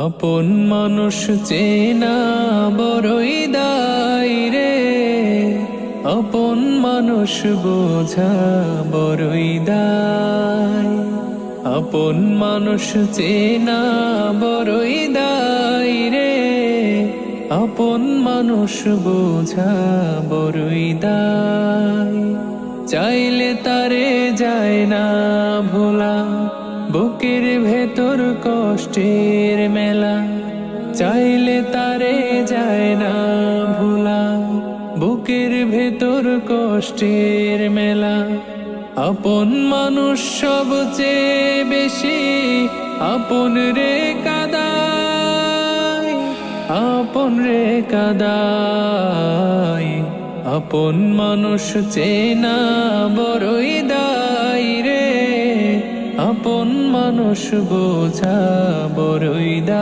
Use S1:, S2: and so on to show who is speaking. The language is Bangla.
S1: আপন মানুষ চেনা বড়ই দায় রে, আপন মানুষ বোঝা বড়ই দায়। আপন মানুষ চেনা বড়ই দায় রে, আপন মানুষ বোঝা বড়ই দায়। চাইলে তারে যায় না ভোলা, বুকের ভেতর কষ্টের মেলা। চাইলে তারে যায় না ভোলা, বুকের ভেতর কষ্টের মেলা। আপন মানুষ সবচেয়ে বেশি আপন রে কাদায়, আপন রে কাদায়। আপন মানুষ চেনা বড়ই দায় রে, আপন মানুষ বোঝা বড়ই দায়।